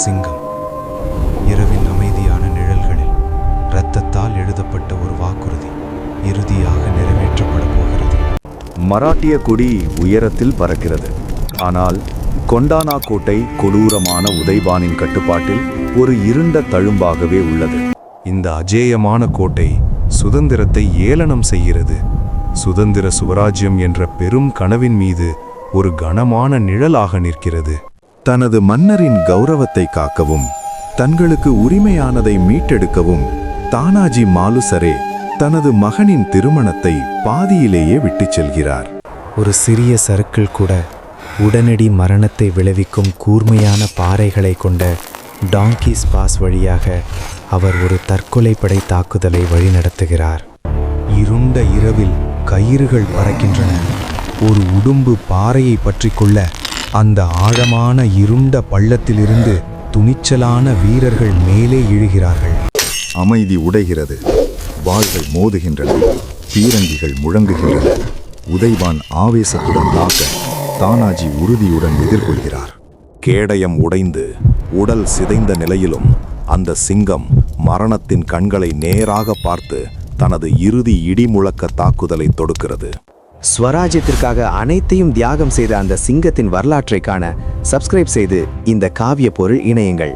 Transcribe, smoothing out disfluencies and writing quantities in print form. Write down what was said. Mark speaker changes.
Speaker 1: சிங்கம். இரவின் அமைதியான நிழல்களில் இரத்தத்தால் எழுதப்பட்ட ஒரு வாக்குறுதி இறுதியாக நிறைவேற்றப்பட போகிறது.
Speaker 2: மராட்டிய கொடி உயரத்தில் பறக்கிறது. ஆனால் கொண்டானா கோட்டை கொடூரமான உதைபானின் கட்டுப்பாட்டில் ஒரு இருண்ட தழும்பாகவே உள்ளது.
Speaker 1: இந்த அஜேயமான கோட்டை சுதந்திரத்தை ஏளனம் செய்கிறது. சுதந்திர சுவராஜ்யம் என்ற பெரும் கனவின் மீது ஒரு கனமான நிழலாக நிற்கிறது.
Speaker 3: தனது மன்னரின் கௌரவத்தை காக்கவும் தங்களுக்கு உரிமையானதை மீட்டெடுக்கவும் தானாஜி மாலுசரே தனது மகனின் திருமணத்தை பாதியிலேயே விட்டுச் செல்கிறார்.
Speaker 4: ஒரு சிறிய சறுக்கில் கூட உடனடி மரணத்தை விளைவிக்கும் கூர்மையான பாறைகளை கொண்ட டாங்கிஸ் பாஸ் வழியாக அவர் ஒரு தற்கொலைப்படை தாக்குதலை வழிநடத்துகிறார்.
Speaker 1: இருண்ட இரவில் கயிறுகள் பறக்கின்றன. ஒரு உடும்பு பாறையை பற்றி கொள்ள அந்த ஆழமான இருண்ட பள்ளத்திலிருந்து துணிச்சலான வீரர்கள் மேலே இழுகிறார்கள்.
Speaker 3: அமைதி உடைகிறது. வாள்கள் மோதுகின்றன. பீரங்கிகள் முழங்குகின்றன. உதைபான் ஆவேசத்துடன் தாக்க தானாஜி உறுதியுடன் எதிர்கொள்கிறார். கேடயம் உடைந்து உடல் சிதைந்த நிலையிலும் அந்த சிங்கம் மரணத்தின் கண்களை நேராக பார்த்து தனது இறுதி இடிமுழக்க தாக்குதலை தொடுக்கிறது.
Speaker 4: ஸ்வராஜ்யத்திற்காக அனைத்தையும் தியாகம் செய்த அந்த சிங்கத்தின் வரலாற்றை காண சப்ஸ்கிரைப் செய்து இந்த காவிய பொருள் இணையுங்கள்.